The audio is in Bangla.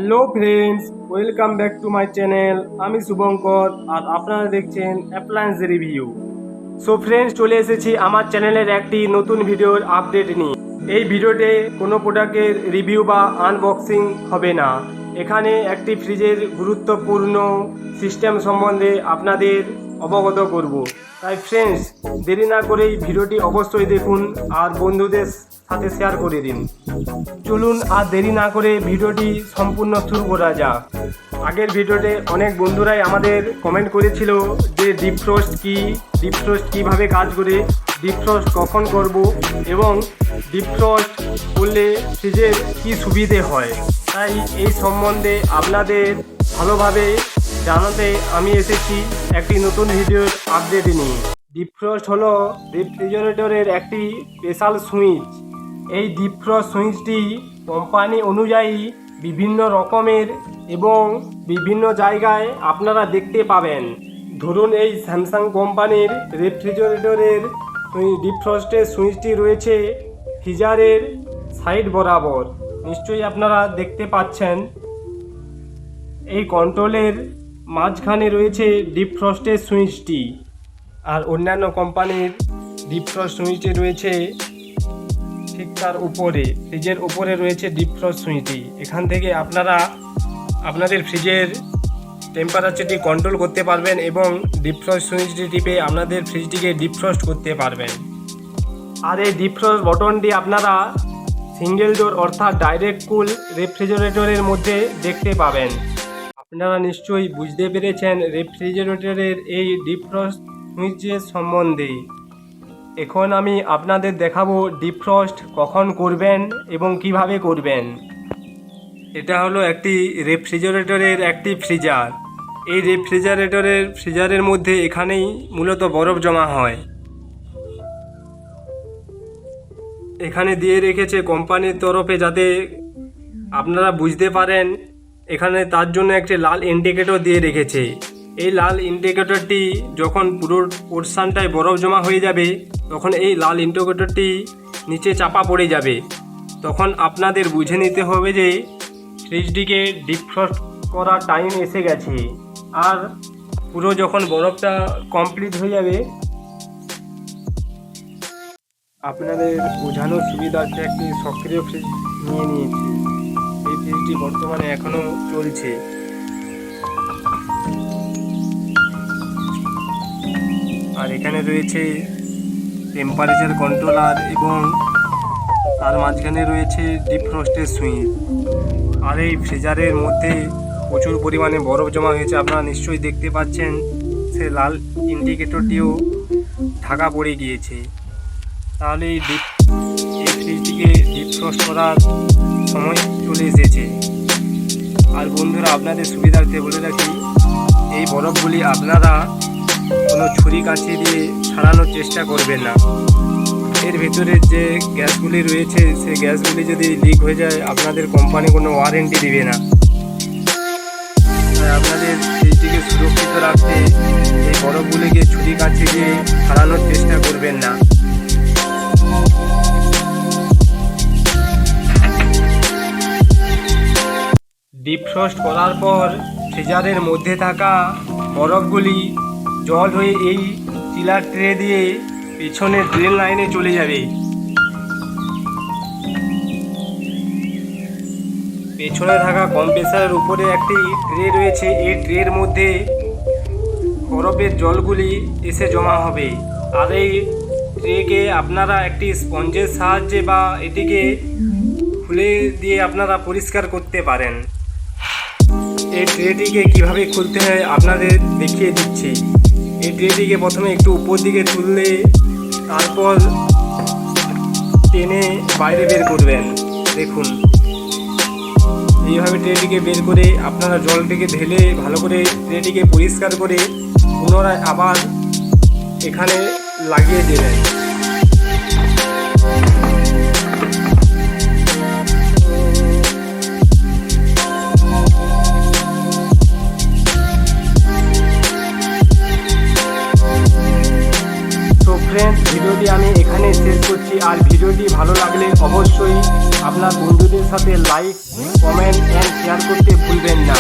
Hello friends, welcome back to my channel. আমি শুভঙ্কর আর আপনারা দেখছেন অ্যাপ্লায়েন্স রিভিউ। সো ফ্রেন্ডস, চলে এসেছি আমার চ্যানেলের একটি নতুন ভিডিওর আপডেট নিয়ে। এই ভিডিওতে কোনো প্রোডাক্টের রিভিউ বা আনবক্সিং হবে না। এখানে একটি ফ্রিজের গুরুত্বপূর্ণ সিস্টেম সম্বন্ধে আপনাদের অবগত করব। তাই ফ্রেন্ডস, দেরি না করেই ভিডিওটি অবশ্যই দেখুন আর বন্ধুদের সাথে শেয়ার করে দিন। চলুন আর দেরি না করে ভিডিওটি সম্পূর্ণ শুরু করা যাক। আগের ভিডিওতে অনেক বন্ধুরাই আমাদের কমেন্ট করেছিল যে ডিপফ্রস্ট কীভাবে কাজ করে, ডিপফ্রস্ট কখন করব এবং ডিপফ্রস্ট করলে ফ্রিজের কী সুবিধে হয়। তাই এই সম্বন্ধে আপনাদের ভালোভাবে জানাতে আমি এসেছি একটি নতুন ভিডিওর আপডেট নিয়ে। ডিপফ্রস্ট হলো রেফ্রিজারেটরের একটি স্পেশাল সুইচ। এই ডিপফ্রস্ট সুইচটি কোম্পানি অনুযায়ী বিভিন্ন রকমের এবং বিভিন্ন জায়গায় আপনারা দেখতে পাবেন। ধরুন, এই স্যামসাং কোম্পানির রেফ্রিজারেটরের ডিপফ্রস্টের সুইচটি রয়েছে ফ্রিজারের সাইড বরাবর, নিশ্চয়ই আপনারা দেখতে পাচ্ছেন। এই কন্ট্রোলের মাঝখানে রয়েছে ডিপফ্রস্টের সুইচটি, আর অন্যান্য কোম্পানির ডিপফ্রস্ট সুইচটি রয়েছে ঠিক তার উপরে, ফ্রিজের উপরে রয়েছে ডিপফ্রস্ট সুইচটি। এখান থেকে আপনারা আপনাদের ফ্রিজের টেম্পারেচারটি কন্ট্রোল করতে পারবেন এবং ডিপফ্রস্ট সুইচটি টিপে আপনাদের ফ্রিজটিকে ডিপফ্রস্ট করতে পারবেন। আর এই ডিপফ্রস্ট বটনটি আপনারা সিঙ্গেল ডোর অর্থাৎ ডাইরেক্ট কুল রেফ্রিজারেটরের মধ্যে দেখতে পাবেন। আপনারা নিশ্চয়ই বুঝতে পেরেছেন রেফ্রিজারেটরের এই ডিপফ্রস্ট সুইচের সম্বন্ধে। এখন আমি আপনাদের দেখাবো ডিপফ্রস্ট কখন করবেন এবং কিভাবে করবেন। এটা হলো একটি রেফ্রিজারেটরের একটি ফ্রিজার। এই ফ্রিজারের মধ্যে এখানেই মূলত বরফ জমা হয়। এখানে দিয়ে রেখেছে কোম্পানির তরফে, যাতে আপনারা বুঝতে পারেন। এখানে তার জন্য একটি লাল ইন্ডিকেটর দিয়ে রেখেছে। এই লাল ইন্ডিকেটরটি যখন পুরো পোর্শনটায় বরফ জমা হয়ে যাবে, তখন এই লাল ইন্ডিকেটরটি নিচে চাপা পড়ে যাবে। তখন আপনাদের বুঝে নিতে হবে যে ফ্রিজটিকে ডিপফ্রস্ট করার টাইম এসে গেছে। আর পুরো যখন বরফটা কমপ্লিট হয়ে যাবে, আপনাদের বোঝানোর সুবিধার্থে একটি সক্রিয় ফ্রিজ নিয়ে নিয়েছি। এই ফ্রিজটি বর্তমানে এখনও চলছে। আর এখানে রয়েছে টেম্পারেচার কন্ট্রোলার এবং তার মাঝখানে রয়েছে ডিপফ্রস্টের সুইচ। আর এই ফ্রিজারের মধ্যে প্রচুর পরিমাণে বরফ জমা হয়েছে, আপনারা নিশ্চয়ই দেখতে পাচ্ছেন। সে লাল ইন্ডিকেটরটিও ঢাকা পড়ে গিয়েছে। তাহলে এই ফ্রিজটিকে ডিপফ্রস্ট করার সময় চলে এসেছে। আর বন্ধুরা, আপনাদের সুবিধার্থে বলে রাখি, এই বরফগুলি আপনারা কোনো ছুরি কাঁচি দিয়ে ছাড়ানোর চেষ্টা করবেন না। এর ভেতরে যে গ্যাসগুলি রয়েছে, সেই গ্যাসগুলি যদি লিক হয়ে যায়, আপনাদের কোম্পানি কোনো ওয়ারেন্টি দিবে না। তাই আপনাদের ফ্রিজটিকে সুরক্ষিত রাখতে এই বরফগুলিকে ছুরি কাঁচি দিয়ে ছাড়ানোর চেষ্টা করবেন না। ডিপফ্রস্ট করার পর ফ্রিজারের মধ্যে থাকা বরফগুলি জল হয়ে এই চিলার ট্রে দিয়ে পেছনে ড্রেন লাইনে চলে যাবে। পেছনে থাকা কম্প্রেসারের উপরে একটি ট্রে রয়েছে। এই ট্রের মধ্যে বরফের জলগুলি এসে জমা হবে। আর এই ট্রেকে আপনারা একটি স্পঞ্জের সাহায্যে বা এটিকে খুলে দিয়ে আপনারা পরিষ্কার করতে পারেন। এই ট্রেটিকে কিভাবে খুলতে হয় আপনাদের দেখিয়ে দিচ্ছি। এই ট্রেটিকে প্রথমে একটু উপর দিকে তুললে তারপর টেনে বাইরে বের করবেন। দেখুন, এইভাবে ট্রেটিকে বের করে আপনারা জলটিকে ঢেলে ভালো করে ট্রেটিকে পরিষ্কার করে পুনরায় আবার এখানে লাগিয়ে দেবেন। ফ্রেন্ডস, ভিডিওটি আমি এখানে শেষ করছি। আর ভিডিওটি ভালো লাগলে অবশ্যই আপনার বন্ধুদের সাথে লাইক, কমেন্ট অ্যান্ড শেয়ার করতে ভুলবেন না।